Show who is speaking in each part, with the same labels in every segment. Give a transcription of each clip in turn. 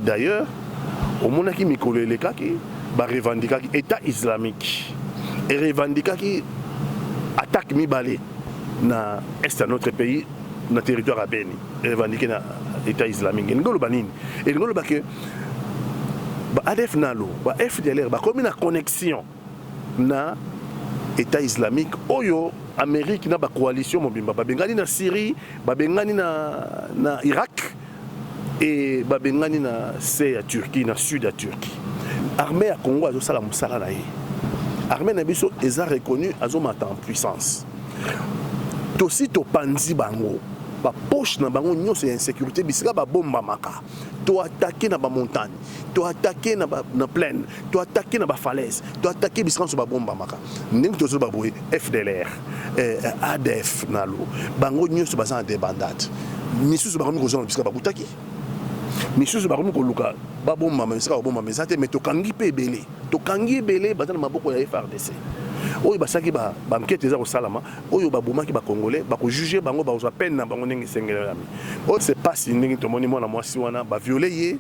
Speaker 1: D'ailleurs, au monde qui mikolo elekaki ba revendiquer État islamique et revendiquer attaque mibale na est de notre pays, na territoire à Beni, revendiquer na État islamique. Ngolo banini. Et ngolo ba que ba ADF nalo, ba FDLR ba comme une connexion na État islamique oyo Amérique na ba coalition mobimba ba bengani na Syrie, ba bengani na Irak et ba bengani na c'est à Turquie, na sud à Turquie. Armée à Congo azo sala musala na ye. Armée na biso eza reconnu azo mata en puissance. Tosi to panzi bango ba poche na bango nyonso ya insécurité bisika ba bomba maka. To attaquer na ba montagne, to attaquer na plaine, to attaquer na ba falaise, to attaquer bisika so ba bomba maka. Ndenge tozo ba boye FDLR, ADF nalo. Bango nyonso baza en débandade. Misusu ba komi ko zona bisika ba butaki. Misusu bakomi koluka babomba mesaka babomba mesate mais tokangi pe ebele tokangi ebele baza na maboko ya FRDC oyo basaki ba enquête eza kosalama oyo babomaki ba congolais bakojuge bango bakozwa peine na bango ndenge esengelelami oyo c'est pas si ndenge tomoni mwana mwasi wana baviole ye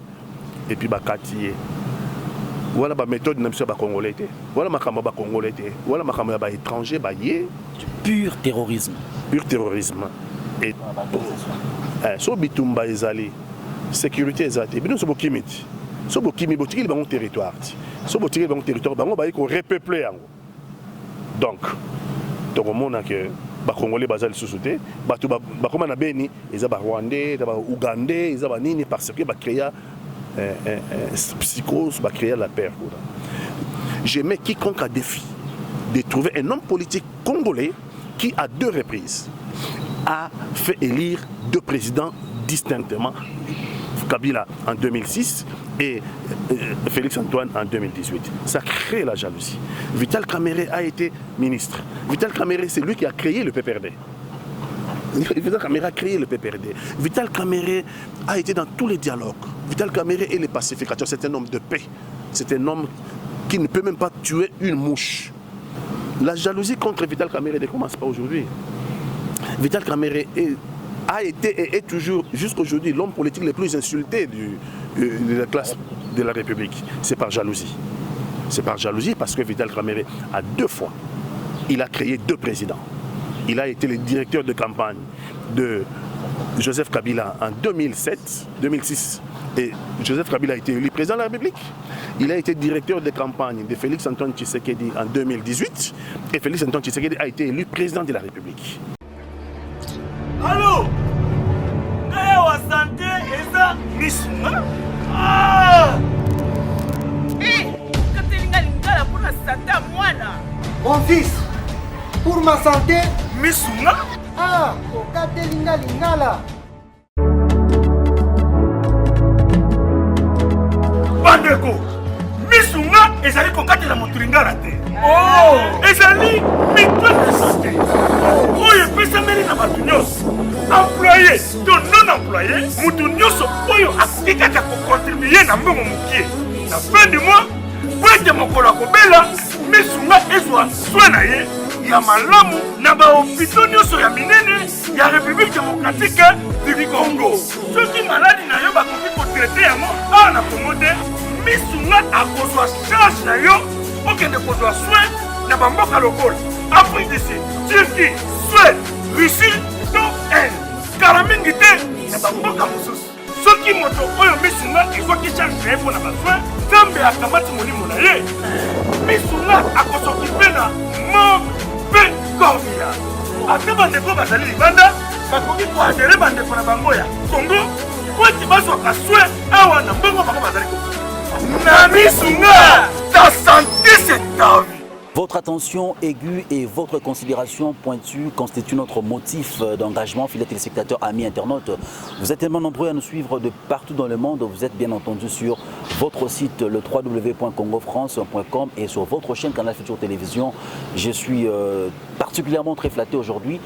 Speaker 1: et puis bakati ye voilà ba méthode na biso ba congolais te voilà makambo ba congolais te voilà makambo ya ba étranger ba ye
Speaker 2: pur terrorisme
Speaker 1: et so bitumba ezali sécurité exacte. Bien sûr, Bokimiti. So Bokimi, Botiki, le bon territoire. So Botiki, le bon territoire, Bango, Baïko, repeupler. Donc, tout le monde a que les Congolais basal sous-souté, Bakoma na Beni, ils ont Rwandais, Ougandais, ils ont Nini parce que créé psychose, créé la peur. Je mets quiconque à défi de trouver un homme politique congolais qui, à 2 reprises, a fait élire 2 présidents distinctement. Kabila en 2006 et Félix Antoine en 2018. Ça crée la jalousie. Vital Kamerhe a été ministre. Vital Kamerhe, c'est lui qui a créé le PPRD. Vital Kamerhe a créé le PPRD. Vital Kamerhe a été dans tous les dialogues. Vital Kamerhe est le pacificateur. C'est un homme de paix. C'est un homme qui ne peut même pas tuer une mouche. La jalousie contre Vital Kamerhe ne commence pas aujourd'hui. Vital Kamerhe a été et est toujours, jusqu'aujourd'hui, l'homme politique le plus insulté de la classe de la République. C'est par jalousie. C'est par jalousie parce que Vital Kamerhe, à 2 fois, il a créé 2 présidents. Il a été le directeur de campagne de Joseph Kabila en 2006 et Joseph Kabila a été élu président de la République. Il a été directeur de campagne de Félix Antoine Tshisekedi en 2018 et Félix Antoine Tshisekedi a été élu président de la République.
Speaker 3: Allô? Kaya wa santé eza misuma? Ah!
Speaker 4: Katelinga lingala pour la santé à moi là.
Speaker 5: Mon fils, pour ma santé,
Speaker 3: Misuma?
Speaker 5: ah, Katelinga lingala.
Speaker 3: Bandeko, misuma ezali kokatela moto lingala te. Oh! Ezali mitwe de santé. Oyo epesameli na bato nyonso. Employé to non employé, mutu nyonso oyo akoki kaka kocontribue na mbongo mokie. Na fin du mois, po ete mokolo akobela, misunga ezwa soin na ye ya malamu na bahopito nyonso ya minene ya République démocratique du Congo. Soki maladi na yo bakoki kotraite yango awa na Congo te, misunga akozwa charge na yo okende kozwa soin na bamboka lokola Afrique du Sud, Turquie, Suède, Russie, to Inde. Kala mingi te na bamboka mosusu. Soki moto oyo misunga ezwaki charge na ye mpo na basoin, Nzambe akamati molimo na ye. Misunga akosokipe na mabe Gambia. Ate bandeko bazali libanda, bakoki koadere bandeko na bango ya Congo, po ete bazwaka soin awa na mbongo bango bazali kokoki. Na misunga, ta santé c'est ta vie.
Speaker 2: Votre attention aiguë et votre considération pointue constituent notre motif d'engagement, fidèles téléspectateurs, amis internautes. Vous êtes tellement nombreux à nous suivre de partout dans le monde. Vous êtes bien entendu sur votre site, le www.congofrance.com et sur votre chaîne Canal Futur Télévision. Je suis particulièrement très flatté aujourd'hui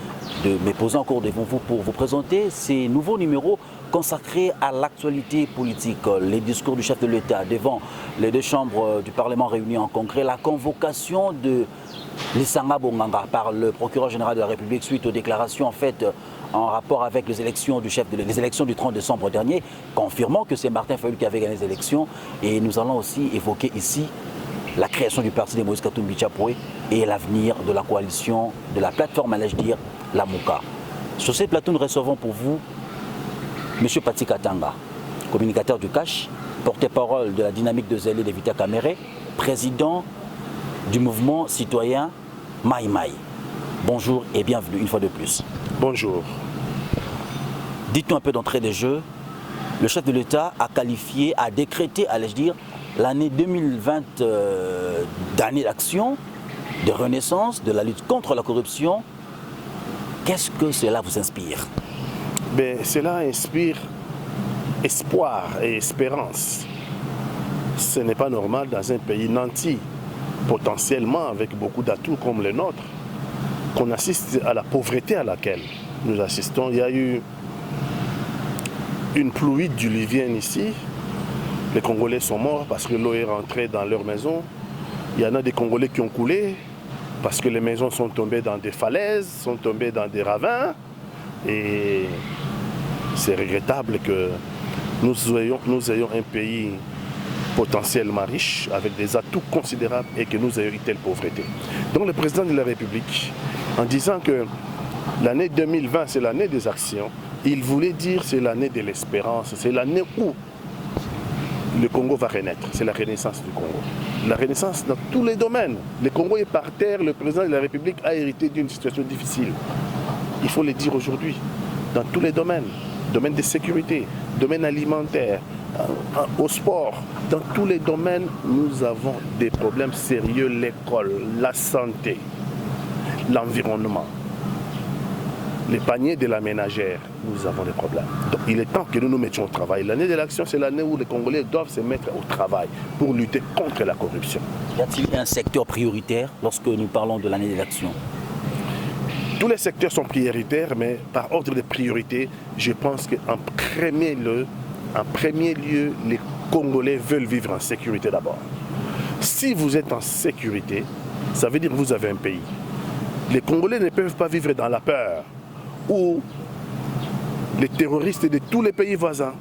Speaker 2: de me poser encore devant vous pour vous présenter ces nouveaux numéros consacrés à l'actualité politique, les discours du chef de l'État devant les 2 chambres du Parlement réunies en congrès, la convocation de Lissanga Bonganga par le procureur général de la République suite aux déclarations faites en rapport avec les élections du les élections du 30 décembre dernier, confirmant que c'est Martin Fayulu qui avait gagné les élections. Et nous allons aussi évoquer ici la création du parti de Moïse Katumbi Chapoué et l'avenir de la coalition, de la plateforme, allais-je dire, la Mouka. Sur ces plateaux, nous recevons pour vous M. Pati Katanga, communicateur du CACH, porte-parole de la dynamique de Zélé de Vita Kamere, président du mouvement citoyen Maï Maï. Bonjour et bienvenue une fois de plus.
Speaker 1: Bonjour.
Speaker 2: Dites-nous un peu d'entrée de jeu. Le chef de l'État a qualifié, a décrété, allais-je dire, l'année 2020 d'année d'action, de renaissance, de la lutte contre la corruption. Qu'est-ce que cela vous inspire?
Speaker 1: Cela inspire espoir et espérance. Ce n'est pas normal dans un pays nanti, potentiellement avec beaucoup d'atouts comme le nôtre, qu'on assiste à la pauvreté à laquelle nous assistons. Il y a eu une pluie diluvienne ici. Les Congolais sont morts parce que l'eau est rentrée dans leurs maisons. Il y en a des Congolais qui ont coulé parce que les maisons sont tombées dans des falaises, sont tombées dans des ravins. Et c'est regrettable que nous ayons un pays potentiellement riche, avec des atouts considérables et que nous ayons une telle pauvreté. Donc le président de la République, en disant que l'année 2020 c'est l'année des actions, il voulait dire c'est l'année de l'espérance, c'est l'année où le Congo va renaître, c'est la renaissance du Congo. La renaissance dans tous les domaines. Le Congo est par terre, le président de la République a hérité d'une situation difficile. Il faut le dire aujourd'hui, dans tous les domaines, domaine de sécurité, domaine alimentaire, au sport, dans tous les domaines, nous avons des problèmes sérieux, l'école, la santé, l'environnement, les paniers de la ménagère, nous avons des problèmes. Donc il est temps que nous nous mettions au travail. L'année de l'action, c'est l'année où les Congolais doivent se mettre au travail pour lutter contre la corruption.
Speaker 2: Y a-t-il un secteur prioritaire lorsque nous parlons de l'année de l'action?
Speaker 1: Tous les secteurs sont prioritaires, mais par ordre de priorité, je pense qu'en premier lieu, les Congolais veulent vivre en sécurité d'abord. Si vous êtes en sécurité, ça veut dire que vous avez un pays. Les Congolais ne peuvent pas vivre dans la peur, où les terroristes de tous les pays voisins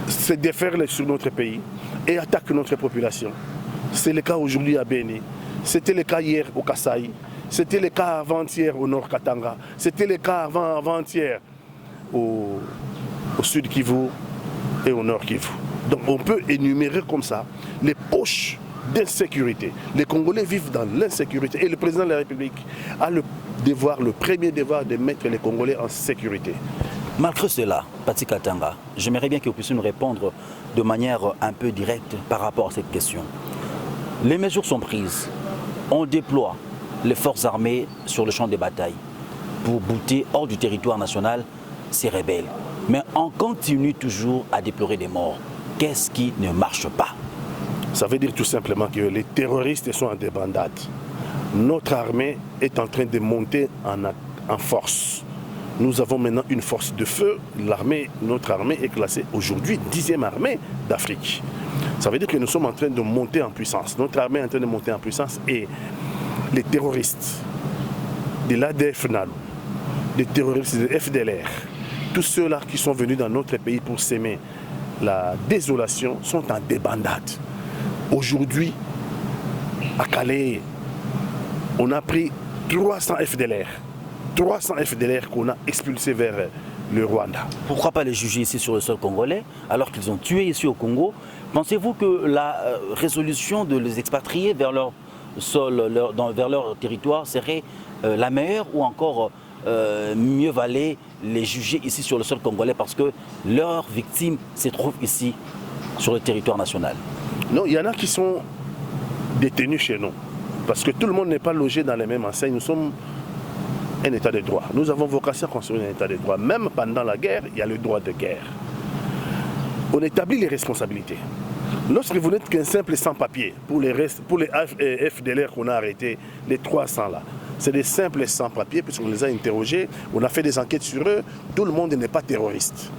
Speaker 1: se déferlent sur notre pays et attaquent notre population. C'est le cas aujourd'hui à Béni, c'était le cas hier au Kasaï, c'était le cas avant-hier au Nord Katanga, c'était le cas avant-hier au Sud Kivu et au Nord Kivu. Donc on peut énumérer comme ça les poches d'insécurité. Les Congolais vivent dans l'insécurité et le président de la République a le premier devoir de mettre les Congolais en sécurité.
Speaker 2: Malgré cela, Pati Katanga, j'aimerais bien que vous puissiez nous répondre de manière un peu directe par rapport à cette question. Les mesures sont prises. On déploie les forces armées sur le champ de bataille pour bouter hors du territoire national ces rebelles. Mais on continue toujours à déplorer des morts. Qu'est-ce qui ne marche pas?
Speaker 1: Ça veut dire tout simplement que les terroristes sont en débandade. Notre armée est en train de monter en force. Nous avons maintenant une force de feu. Notre armée est classée aujourd'hui 10e armée d'Afrique. Ça veut dire que nous sommes en train de monter en puissance. Notre armée est en train de monter en puissance et les terroristes de l'ADF NALU, les terroristes de FDLR, tous ceux-là qui sont venus dans notre pays pour s'aimer la désolation sont en débandade. Aujourd'hui, à Calais, on a pris 300 FDLR. 300 FDLR qu'on a expulsés vers le Rwanda.
Speaker 2: Pourquoi pas les juger ici sur le sol congolais alors qu'ils ont tué ici au Congo? Pensez-vous que la résolution de les expatrier vers leur sol, vers leur territoire serait la meilleure ou encore mieux valait les juger ici sur le sol congolais parce que leurs victimes se trouvent ici sur le territoire national?
Speaker 1: Non, il y en a qui sont détenus chez nous. Parce que tout le monde n'est pas logé dans les mêmes enseignes. Nous sommes un état de droit. Nous avons vocation à construire un état de droit. Même pendant la guerre, il y a le droit de guerre. On établit les responsabilités. Lorsque vous n'êtes qu'un simple sans-papier, pour les FDLR qu'on a arrêtés, les 300 là, c'est des simples sans-papiers puisqu'on les a interrogés, on a fait des enquêtes sur eux, tout le monde n'est pas terroriste.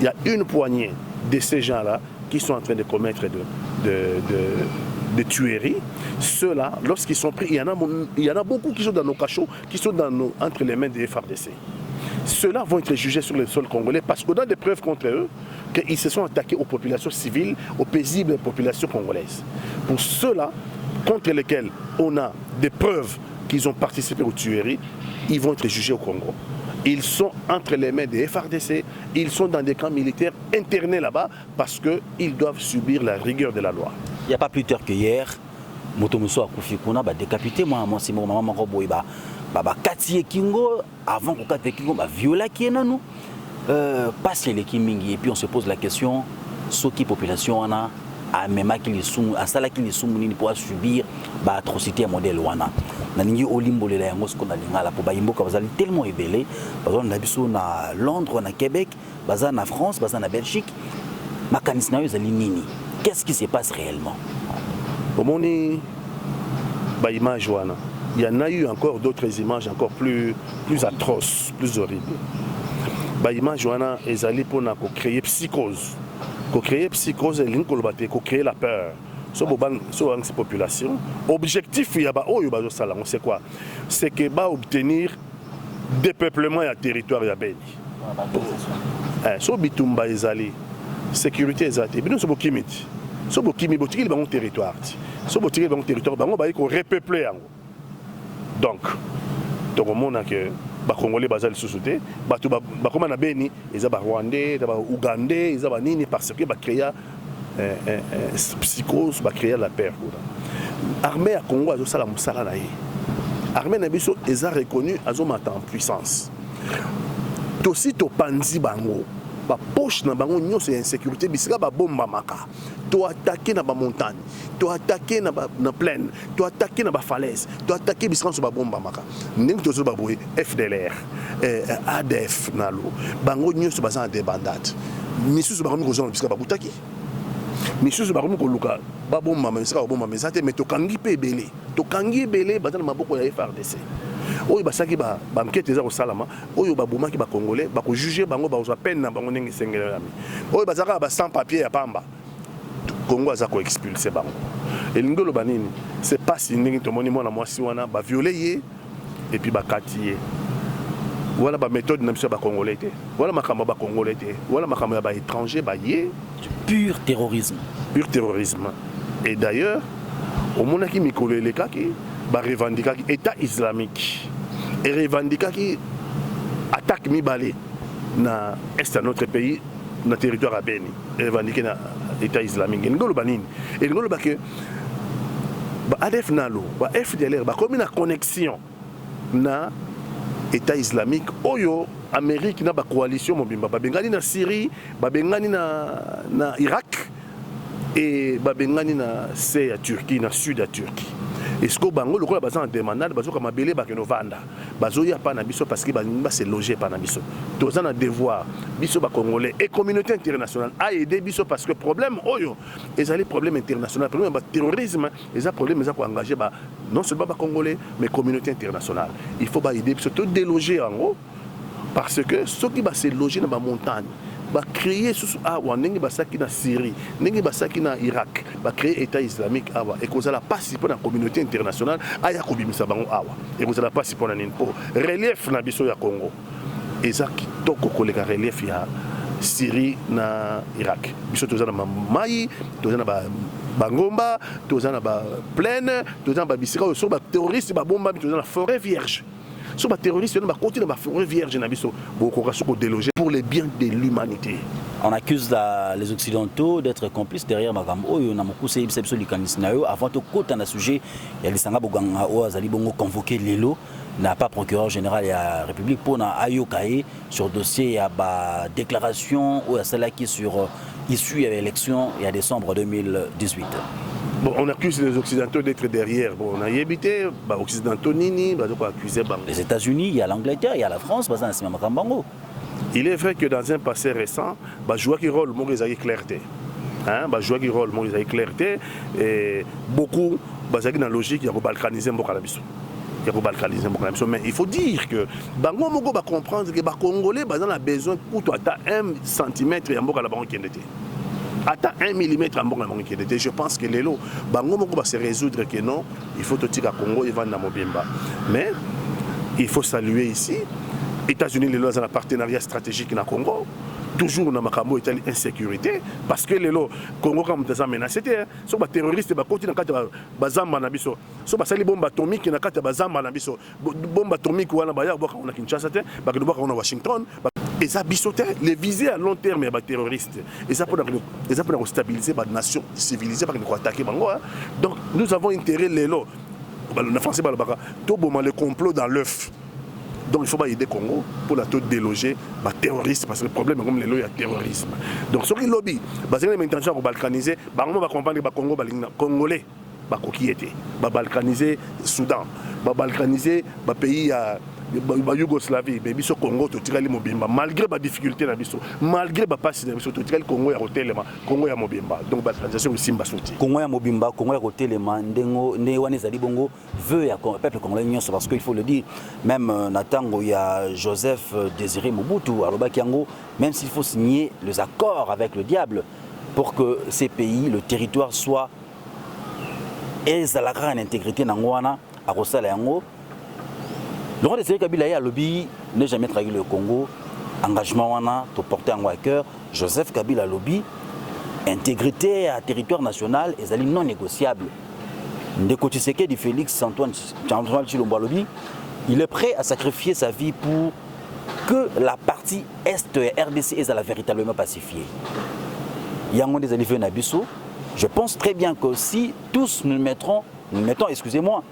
Speaker 1: Il y a une poignée de ces gens-là qui sont en train de commettre de tueries. Ceux-là, lorsqu'ils sont pris, il y en a beaucoup qui sont dans nos cachots, qui sont entre les mains des FARDC. ceux-là vont être jugés sur le sol congolais parce qu'on a des preuves contre eux qu'ils se sont attaqués aux populations civiles, aux paisibles populations congolaises. Pour ceux-là, contre lesquels on a des preuves qu'ils ont participé aux tueries, ils vont être jugés au Congo. Ils sont entre les mains des FRDC, ils sont dans des camps militaires internés là-bas parce qu'ils doivent subir la rigueur de la loi.
Speaker 2: Il n'y a pas plus tard que hier, Motomuso a Koufikouna a décapité moi, c'est mon maman Roboy, Katie Kingo, avant que Katie Kingo, viola qui est nous. Passe les Kimingi et puis on se pose la question, ce qui population on a, à même qui les sous, à ça qui les sous, pour subir atrocité à modèle wana. Naningi olimbo le yango ce qu'on a lingala pour bayimbo ka bazali tellement ébélé, par exemple na biso na Londres, na Québec, baza na France, baza na Belgique, makanisna yo zali nini. Qu'est-ce qui se passe réellement?
Speaker 1: Au monde, image wana. Il y en a eu encore d'autres images encore plus atroces, plus horribles. Image wana ezali pour créer psychose. Créer psychose et créer la peur. Sur ces populations, objectif c'est quoi? C'est que va obtenir dépeuplement et territoire ya Beni. So bitumba ezali sécurité ezali. Bino so bokimiti. So bokimi botiki bango territoire. So botiki bango territoire bango ba ko repeupler yango. Donc on mona que ba Congolais bazali sous-souté, batu ba koma na Beni, eza ba Rwandais, ba Ougandais, eza ba nini parce que ba créer psychose, ba créer la peur. Armée à Congo azo sala musala na ye. Armée na biso eza reconnu azo mata en puissance. Tosi to panzi bango, ba poche na bango nyonso ya insécurité bisika ba bomba maka. To attaquer na ba montagne, to attaquer na plaine, to attaquer na ba falaise, to attaquer bisika so ba bomba maka. Ndenge to zo ba boye FDLR, ADF nalo. Bango nyonso baza des bandades. Misusu ba komi ko zo bisika ba butaki. Misusu ba komi ko luka ba bomba bisika ba bomba mesate mais to kangi pe belé. To kangi belé baza na maboko ya FRDC. Oyo basaki ba mkete za ko salama, oyo ba bomaki ba Congolais, ba ko juger bango ba zo peine na bango ndenge sengelami. Oyo bazaka ba sans papier ya pamba. Congo a ko expulser bango. Et l'ingolo banini, c'est pas si ndenge to moni mona mwasi wana ba violer et puis ba katier. Voilà ba méthode na biso ba Congolais té. Voilà makamba ba Congolais té. Voilà makamba ba étranger ba yé
Speaker 2: pur terrorisme.
Speaker 1: Pur terrorisme. Et d'ailleurs, au monaki mikolo elekaki ba revendiquer État islamique. Et revendiquer attaque mibale na est de notre pays, na territoire à Beni. Et revendiquer na État islamique. Ngolo banini. Et ngolo ba que ba ADF nalo, ba FDLR ba comme une connexion na État islamique oyo Amérique na ba coalition mobimba ba bengani na Syrie, ba bengani na Irak et ba bengani na c'est à Turquie, na sud à Turquie. Est-ce que bango lokola baza en demandade bazo kama belé ba keno vanda. Bazo ya pa na biso parce que ba se loger pa na biso. Toza na devoir biso ba Congolais et communauté internationale a aider biso parce que problème oyo ezali problème international, problème ba terrorisme, eza problème eza ko engager ba non seulement ba Congolais mais communauté internationale. Il faut ba aider biso to déloger en gros parce que ceux qui va se loger dans la montagne va créer sous awa ndenge basaki na Syrie, ndenge basaki na Irak, va créer État islamique awa et cause la participer dans la communauté internationale aya ko bimisa bango awa et cause la participer na ninpo relief na biso ya Congo eza kitoko koleka relief ya Syrie na Irak biso toza na mai toza na ba ngomba toza na ba plaine toza na ba bisika so ba terroriste ba bomba toza na forêt vierge. Sur les terroristes, on va continuer à faire vierge pour le bien de l'humanité.
Speaker 2: On accuse les Occidentaux d'être complices derrière Magambo. On a beaucoup de avant de côté dans sujet, il y a des Sanga Boganga convoqué Lelo, n'a pas procureur général de la République pour na Ayokaye sur dossier à la déclaration ou à celle qui sur issue de l'élection il y a décembre 2018.
Speaker 1: Bon, on accuse les Occidentaux d'être derrière. Bon, on a évité, les Occidentaux nini, on accusé.
Speaker 2: Les États-Unis, il y a l'Angleterre, il y a la France,
Speaker 1: il est vrai que dans un passé récent, jouer qui rôle, moi, ils ont clarté. Jouer qui rôle, moi, ils ont clarté. Et beaucoup, dans la logique, il y a balkaniser beaucoup à la biso. Mais il faut dire que Bango Mogo va comprendre que les Congolais ont besoin pour toi 1 centimètre et un boc à la banque qui était. Attends 1 mm en bon qui était. Je pense que les lots, Bango Mogo va se résoudre que non, il faut te tirer à Congo et vendre dans Mobimba. Mais il faut saluer ici États-Unis les dans un partenariat stratégique na Congo. Toujours na makambo itali insécurité parce que lelo Congo comme des menacé so ba terroriste ba koti na kati ba zamba na biso so ba sali bombe atomique na kati ba zamba na biso bombe atomique wana ba ya boka na Kinshasa te ba ke boka na Washington et ça biso te les visées à long terme ba terroristes et ça pour stabiliser ba nation civilisée pas que attaquer bango donc nous avons intérêt lelo na français ba baka to boma le complot dans l'œuf. Donc il faut pas aider Congo pour la déloger les terroristes parce que le problème est comme les lois de terrorisme. Donc ce qui lobby, c'est une intention de balkaniser, on va comprendre que le Congo congolais qui était, balkaniser Soudan, balkaniser le pays Yougoslavie, mais biso Congo to tirali mobimba malgré les difficultés na biso, malgré les passes na biso to tirali Congo ya hotelema, Congo ya mobimba. Donc balkanisation simba souti.
Speaker 2: Congo ya mobimba, Congo ya hotelema ndengo ne wana zali bongo veut ya peuple congolais nyonso parce qu'il faut le dire même natango ya Joseph Désiré Mobutu alobaki yango même s'il faut signer les accords avec le diable pour que ces pays le territoire soit ezalaka en intégrité nango wana akosala yango. Le roi de Séré Kabila a lobby n'a jamais trahi le Congo. Engagement wana, to porter en à cœur. Joseph Kabila lobby intégrité à territoire national et non négociable. Ndeko Tshisekedi Félix Antoine Tshilombo lobby, il est prêt à sacrifier sa vie pour que la partie est RDC est véritablement pacifiée. Yango des alliés Nabiso, je pense très bien que si tous nous mettons, excusez-moi,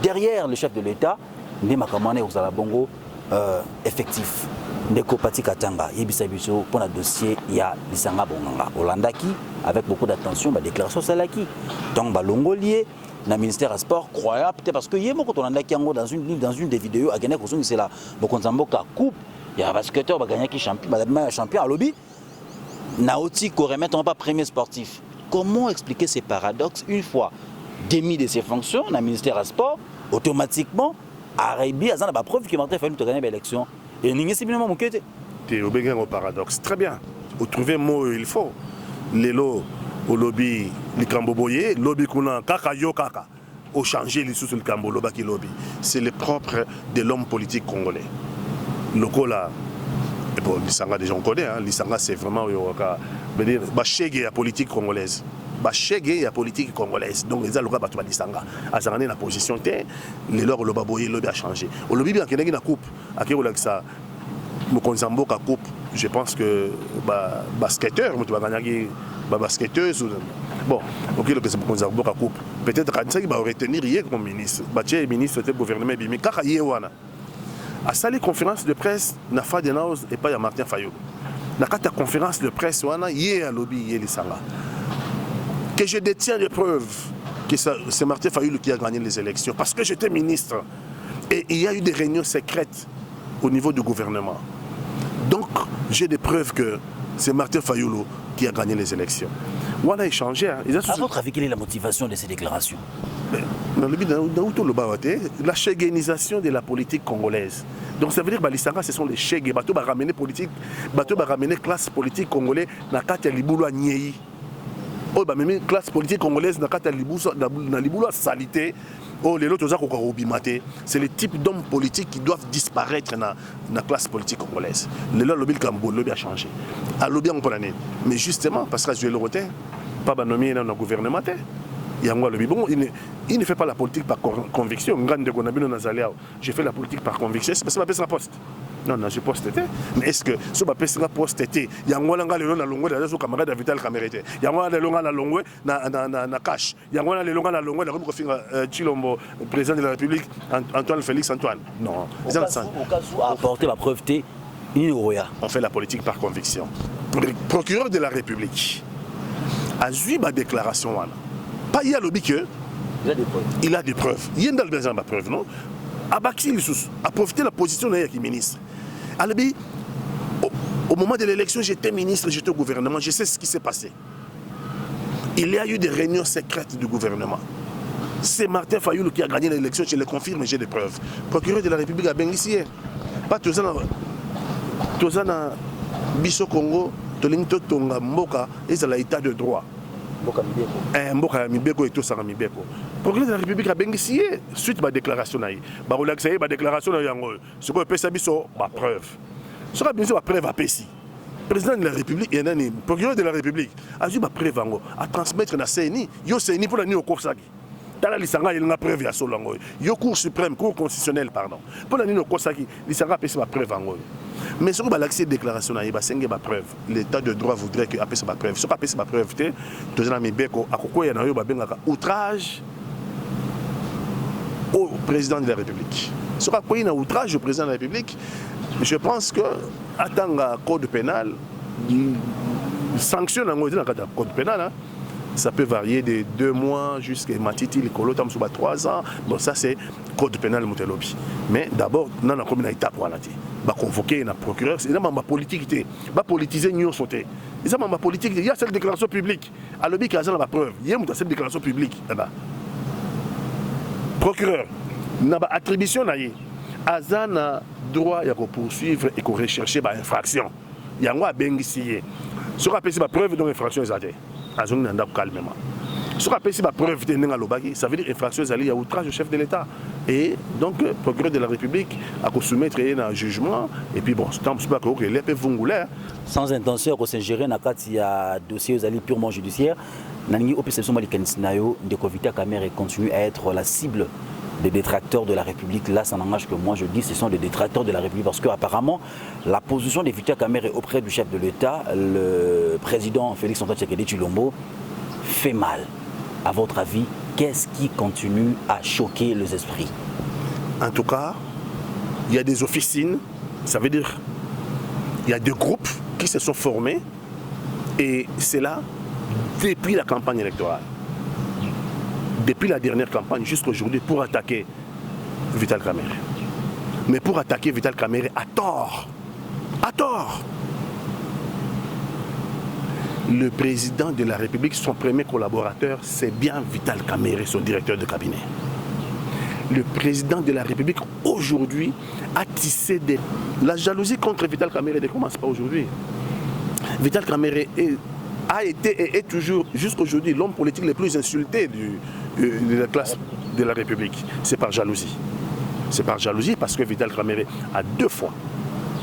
Speaker 2: derrière le chef de l'État. Ndé makamane aux bongo effectif ndeko pati katanga yebisa biso pour le dossier il y a lisanga bonganga Olandaki avec beaucoup d'attention ba déclaration salaki donc ba longolier na ministère des sports croyable peut-être parce que yemo quand Olandaki yango dans une des vidéos à gagner kozongi c'est là bokonzamboka coupe il y a basketteur ba gagner qui champion ba champion à lobby naoti ko remettre pas premier sportif. Comment expliquer ces paradoxes une fois démis de ses fonctions dans le ministère des sports automatiquement Arabi a la preuve que Martin Fayulu a gagné l'élection. Et il n'y a simplement mon côté.
Speaker 1: Tu es au paradoxe. Très bien. Vous trouvez un mot il faut. Les lots au lobby, les camboboyés, lobby qu'on a kaka yo kaka. Au changer les sous le cambo, lobby lobby. C'est le propre de l'homme politique congolais. Le là, et bon, l'Isanga déjà on connaît. L'Isanga c'est vraiment la politique congolaise. Bachege ya politique congolaise donc les alloca bato badisanga azangane na position té les lors le baboye lobby a changé au lobby bien keneki na coupe akero ça mokonzambo ka coupe je pense que basketteur mutu baganyaki basketteuse bon OK le que mokonzambo ka coupe peut-être quand ça qui va retenir hier comme ministre batie ministre du gouvernement bimi kaka yewana a sali conférence de presse na Fadenaus et pas ya Martin Fayulu na kata conférence de presse wana yé à lobby yé lisanga que je détiens les preuves que c'est Martin Fayulu qui a gagné les élections parce que j'étais ministre et il y a eu des réunions secrètes au niveau du gouvernement. Donc j'ai des preuves que c'est Martin Fayulu qui a gagné les élections. On a échangé. À
Speaker 2: votre avis, quelle est la motivation de ces déclarations?
Speaker 1: La chéguénisation de la politique congolaise. Donc ça veut dire que l'Isanga, ce sont les chégués. Bateau va ramener politique, bateau va ramener classe politique congolaise na kati ya libulu nyei. Oh bah même classe politique congolaise na kati na libulu salité. Oh les autres ko robimate. C'est le type d'hommes politiques qui doivent disparaître dans la classe politique congolaise. Le lobby Cambo, le lobby a changé. A lobby on connaît. Mais justement parce que je le roté, pas nommé dans le gouvernement. Il ne fait pas la politique par conviction. Je fais la politique par conviction. C'est parce que je poste. Non, non, je poste. Mais est-ce que ce que je poste, il y a un camarade Vital Camerete. Il y a un cash. Il y a un Tshilombo, président de la République, Antoine Félix Antoine. Non.
Speaker 2: Au cas où apporter la preuve,
Speaker 1: on fait la politique par conviction. Procureur de la République a eu ma déclaration. Pas il y a lobby que il a des preuves. Il y a des preuves, non? Abaxi a profité de la position de ministre. Au moment de l'élection, j'étais ministre, j'étais au gouvernement, je sais ce qui s'est passé. Il y a eu des réunions secrètes du gouvernement. C'est Martin Fayulu qui a gagné l'élection, je le confirme, j'ai des preuves. Procureur de la République a bien ici. Pas tous les Biso Congo, Tolinto Tonga Mboka, et c'est l'état de droit. Mboka Mibeko et tout ça Mibeko. Procureur de la République a bénéficié suite à la déclaration. Bah relaxé, la déclaration ce qu'on peut savoir sur ma preuve. Ce qu'on a besoin de preuve à Pessi. Président de la République et un procureur de la République a dû ma preuve à transmettre na CENI. Yo CENI pour la nuit au cours saki. Tala lisanga il na preuve ya solango. Yo cour suprême, cour constitutionnelle pardon. Pour la nuit au cours saki, lisanga Pessi ma preuve ango. Mais ce qu'on a l'accès déclaration na iba senge ma preuve. L'état de droit voudrait que appelle ma preuve. Ce qu'on appelle ma preuve té, deuxième Mibeko akoko ya na yo ba bengaka outrage au président de la République. Ce qu'on a outrage au président de la République, je pense que attendre le code pénal, sanction dans le code pénal, ça peut varier de 2 mois jusqu'à Matiti, les colos, 3 ans. Bon, ça c'est code pénal Moutelobi. Mais d'abord, nous avons une étape pour la convoquer un procureur, c'est ma politique, ma politiser nous sauter. C'est ma politique, il y a cette déclaration publique. À l'objet qu'il y a la preuve, il y a cette déclaration publique. Procureur, il y a une attribution. Azana droit de poursuivre et de rechercher une infraction. Il y a un bénéficier. Ce qu'on appelle la preuve d'infraction, c'est Azona calmement. Ce qu'on appelle la preuve de ça veut dire infraction, il y a outrage au chef de l'État. Et donc, le procureur de la République a soumettre un jugement. Et puis bon, c'est un peu que les peuvent vouloir.
Speaker 2: Sans intention de s'ingérer dans un dossier purement judiciaire, Nani Opération Malikanisnayo de Vital Kamerhe continue à être la cible des détracteurs de la République. Là, ça n'engage que moi, je dis ce sont des détracteurs de la République parce qu'apparemment, la position de Vital Kamerhe auprès du chef de l'État, le président Félix Antoine Tshisekedi Tshilombo, fait mal. À votre avis, qu'est-ce qui continue à choquer les esprits?
Speaker 1: En tout cas, il y a des officines, ça veut dire il y a des groupes qui se sont formés et c'est là depuis la campagne électorale. Depuis la dernière campagne jusqu'à aujourd'hui pour attaquer Vital Kamerhe. Mais pour attaquer Vital Kamerhe à tort. À tort. Le président de la République, son premier collaborateur, c'est bien Vital Kamerhe, son directeur de cabinet. Le président de la République, aujourd'hui, a tissé des... La jalousie contre Vital Kamerhe ne commence pas aujourd'hui. Vital Kamerhe a été et est toujours, jusqu'à aujourd'hui, l'homme politique le plus insulté de la classe de la République. C'est par jalousie. C'est par jalousie parce que Vital Kamerhe, a 2 fois,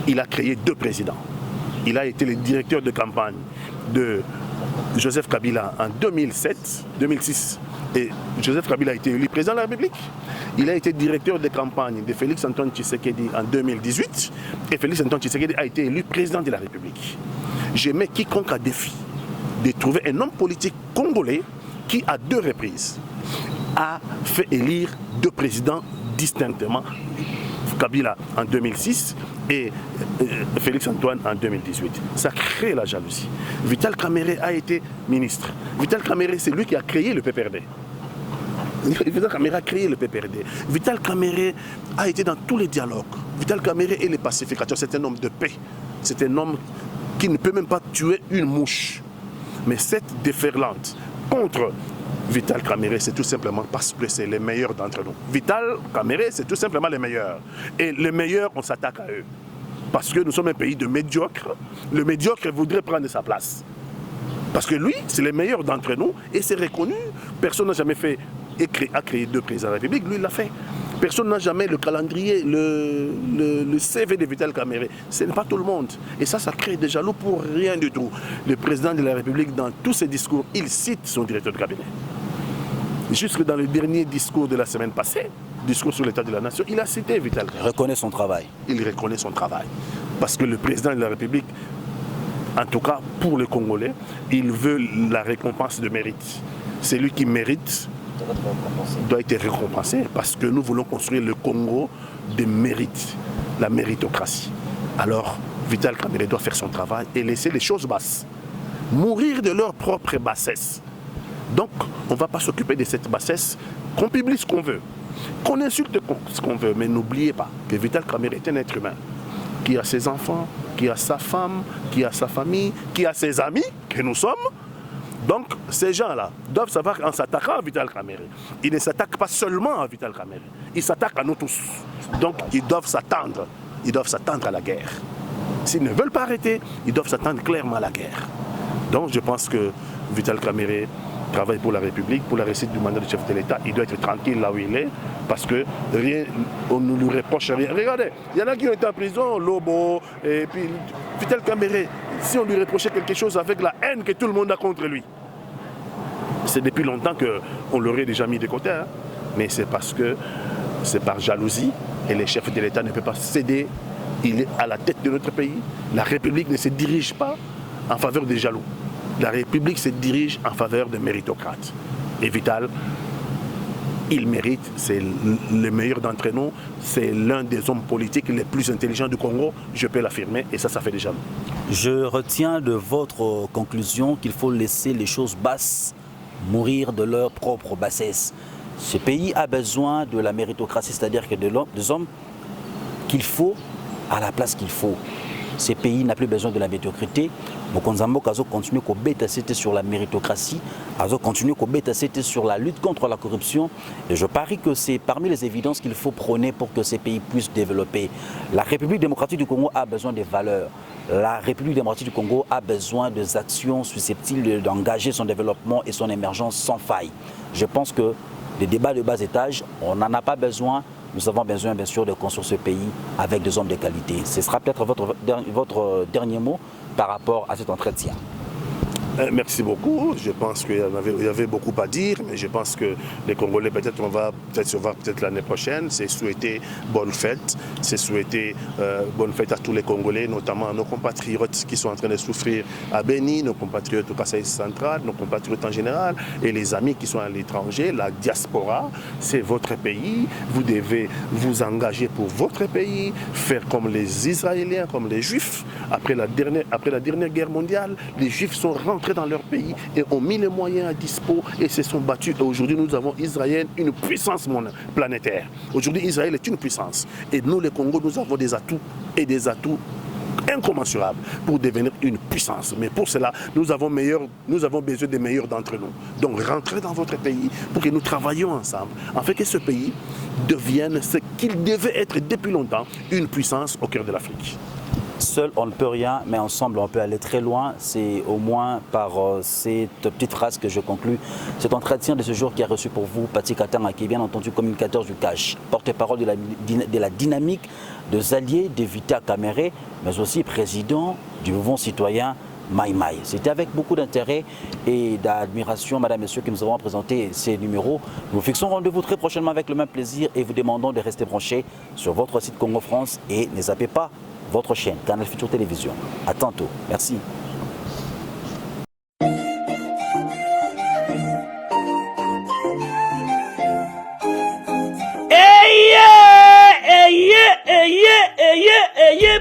Speaker 1: il a créé 2 présidents. Il a été le directeur de campagne de Joseph Kabila en 2006 et Joseph Kabila a été élu président de la République. Il a été directeur de campagne de Félix Antoine Tshisekedi en 2018 et Félix Antoine Tshisekedi a été élu président de la République. Je mets quiconque à défi de trouver un homme politique congolais qui, à 2 reprises, a fait élire 2 présidents distinctement, Kabila en 2006 et Félix Antoine en 2018. Ça crée la jalousie. Vital Kamerhe a été ministre. Vital Kamerhe, c'est lui qui a créé le PPRD. Vital Kamerhe a créé le PPRD. Vital Kamerhe a été dans tous les dialogues. Vital Kamerhe est le pacificateur. C'est un homme de paix. C'est un homme qui ne peut même pas tuer une mouche. Mais cette déferlante contre Vital Kamerhe, c'est tout simplement parce que c'est les meilleurs d'entre nous. Vital Kamerhe, c'est tout simplement les meilleurs. Et les meilleurs, on s'attaque à eux. Parce que nous sommes un pays de médiocres. Le médiocre voudrait prendre sa place. Parce que lui, c'est les meilleurs d'entre nous et c'est reconnu. Personne n'a jamais fait a créé 2 présidents de la République. Lui, il l'a fait. Personne n'a jamais le calendrier, le CV de Vital Kamerhe. Ce n'est pas tout le monde. Et ça crée des jaloux pour rien du tout. Le président de la République, dans tous ses discours, il cite son directeur de cabinet. Jusque dans le dernier discours de la semaine passée, discours sur l'état de la nation, il a cité Vital Kamerhe.
Speaker 2: Il reconnaît son travail.
Speaker 1: Il reconnaît son travail. Parce que le président de la République, en tout cas pour les Congolais, il veut la récompense de mérite. C'est lui qui mérite doit être récompensé parce que nous voulons construire le Congo de mérite, la méritocratie. Alors, Vital Kamerhe doit faire son travail et laisser les choses basses, mourir de leur propre bassesse. Donc, on ne va pas s'occuper de cette bassesse, qu'on publie ce qu'on veut, qu'on insulte ce qu'on veut, mais n'oubliez pas que Vital Kamerhe est un être humain qui a ses enfants, qui a sa femme, qui a sa famille, qui a ses amis, que nous sommes. Donc, ces gens-là doivent savoir qu'en s'attaquant à Vital Kamerhe, ils ne s'attaquent pas seulement à Vital Kamerhe, ils s'attaquent à nous tous. Donc, ils doivent s'attendre à la guerre. S'ils ne veulent pas arrêter, ils doivent s'attendre clairement à la guerre. Donc, je pense que Vital Kamerhe travaille pour la République, pour la réussite du mandat du chef de l'État. Il doit être tranquille là où il est, parce que rien, on ne lui reproche rien. Regardez, il y en a qui ont été en prison, Lobo, et puis Vital Kamerhe, si on lui reprochait quelque chose avec la haine que tout le monde a contre lui, c'est depuis longtemps qu'on l'aurait déjà mis de côté, hein. Mais c'est parce que c'est par jalousie, et les chefs de l'État ne peuvent pas céder. Il est à la tête de notre pays. La République ne se dirige pas en faveur des jaloux. La République se dirige en faveur des méritocrates. Et Vital, il mérite, c'est le meilleur d'entre nous, c'est l'un des hommes politiques les plus intelligents du Congo, je peux l'affirmer, et ça fait des jaloux.
Speaker 2: Je retiens de votre conclusion qu'il faut laisser les choses basses mourir de leur propre bassesse. Ce pays a besoin de la méritocratie, c'est-à-dire que des hommes qu'il faut à la place qu'il faut. Ce pays n'a plus besoin de la médiocrité. Mokonzambo Kazo continue à bêta sur la méritocratie, Kazo continue à bêta sur la lutte contre la corruption. Et je parie que c'est parmi les évidences qu'il faut prôner pour que ces pays puissent développer. La République démocratique du Congo a besoin des valeurs. La République démocratique du Congo a besoin des actions susceptibles d'engager son développement et son émergence sans faille. Je pense que les débats de bas étage, on n'en a pas besoin. Nous avons besoin, bien sûr, de construire ce pays avec des hommes de qualité. Ce sera peut-être votre dernier mot par rapport à cet entretien.
Speaker 1: Merci beaucoup. Je pense qu'il y avait beaucoup à dire, mais je pense que les Congolais, peut-être on va se voir peut-être l'année prochaine. C'est souhaiter bonne fête. C'est souhaiter bonne fête à tous les Congolais, notamment à nos compatriotes qui sont en train de souffrir à Beni, nos compatriotes au Kasaï central, nos compatriotes en général, et les amis qui sont à l'étranger, la diaspora. C'est votre pays. Vous devez vous engager pour votre pays, faire comme les Israéliens, comme les Juifs. Après la dernière guerre mondiale, les Juifs sont rentrés dans leur pays et ont mis les moyens à dispo et se sont battus. Et aujourd'hui, nous avons Israël, une puissance planétaire. Aujourd'hui, Israël est une puissance. Et nous, les Congos, nous avons des atouts et des atouts incommensurables pour devenir une puissance. Mais pour cela, nous avons besoin des meilleurs d'entre nous. Donc, rentrez dans votre pays pour que nous travaillions ensemble, afin que ce pays devienne ce qu'il devait être depuis longtemps, une puissance au cœur de l'Afrique.
Speaker 2: Seul, on ne peut rien, mais ensemble, on peut aller très loin. C'est au moins par cette petite phrase que je conclus cet entretien de ce jour qui a reçu pour vous Patrick Katanga, qui est bien entendu communicateur du CACH, porte-parole de la dynamique des alliés de Vital Kamerhe, mais aussi président du mouvement citoyen Maï Maï. C'était avec beaucoup d'intérêt et d'admiration, madame, messieurs, que nous avons présenté ces numéros. Nous fixons rendez-vous très prochainement avec le même plaisir et vous demandons de rester branchés sur votre site Congo France et ne zappez pas votre chaîne, Canal Futur Télévision. À tantôt. Merci.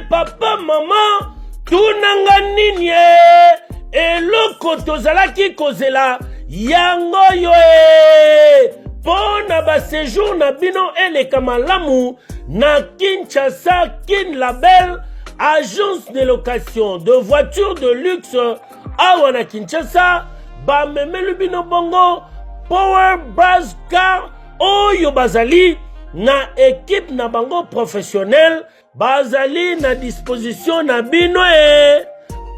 Speaker 6: Papa, maman, tunanga nini eloko tozalaki kozela yango yo pona ba séjour na bino eleka malamu na Kinshasa Kin Label, agence de location de voitures de luxe awa na Kinshasa, ba memelu bino bongo Power Buzz Car oyo bazali na équipe na bango professionnel, bazali na disposition na bino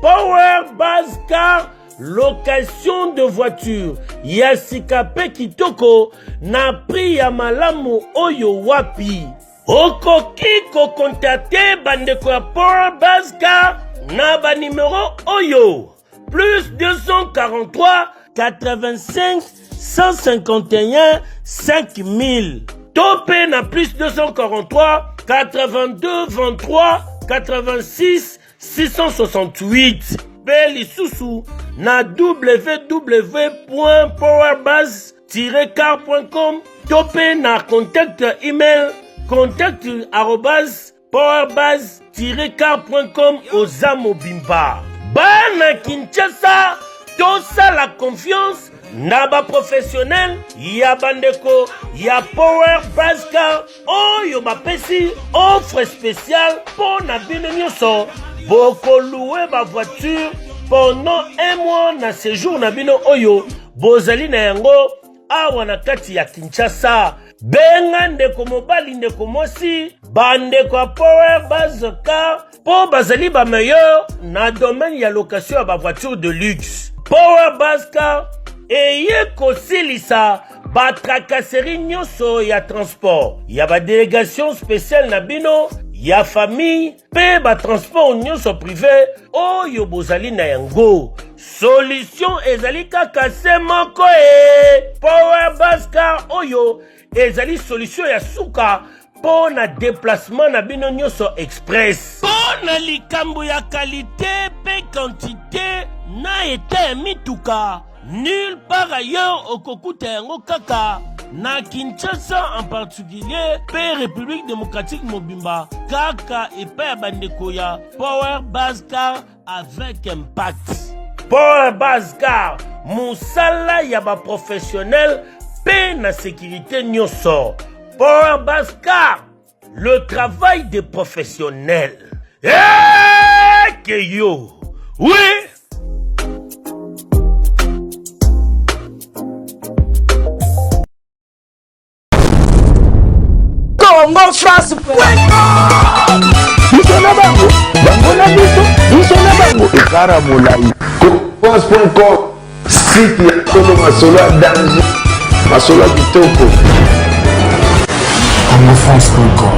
Speaker 6: Power Buzz Car, location de voiture ya sikape kitoko na prix ya malamu oyo wapi. Okoki ko contacter bandeko ya Power Buzz Car na ba numéro oyo plus 243 85 151 5000. Topé na plus 243 82 23 86 668. Beli Soussou na www.powerbuzz-car.com. Topé na contact email contact@powerbuzz-car.com Ozamo Bimba. Bana Kinshasa, tosa la confiance Naba professionnel, ya bandeko, ya Power Buzz Car, oyo bapesi, offre spéciale pour na bino nyonso. Boko louer ba voiture pendant un mois na séjour na bino oyo, bozali na yango, awa na kati ya Kinshasa. Benga ndeko mobali ndeko mosi, bandeko ya Power Buzz Car, po bazali ba meilleur na domaine ya location ya ba voiture de luxe. Power Bascar eye kosilisa batracasserie nyonso ya transport ya badélégation spéciale na bino ya famille pe batransport nyonso privé oyo bozali na yango. Solution ezali kaka se moko Power Bascar oyo ezali solution ya suka po na déplacement na bino nyonso express. Po na likambo ya qualité pe quantité na ete mituka. Nulle part ailleurs au Kokuta yango kaka na Kinshasa en particulier pe République démocratique Mobimba kaka epa bandeko ya Power Bascar avec impact. Power Bascar musala ya ba professionnel pe na sécurité nyonso. Power Bascar, le travail des professionnels. Que yo, oui.
Speaker 4: Congo France.
Speaker 7: France.com, site ya Tolo Masolo à danger, Masolo à Kitoko.
Speaker 8: CongoFrance.com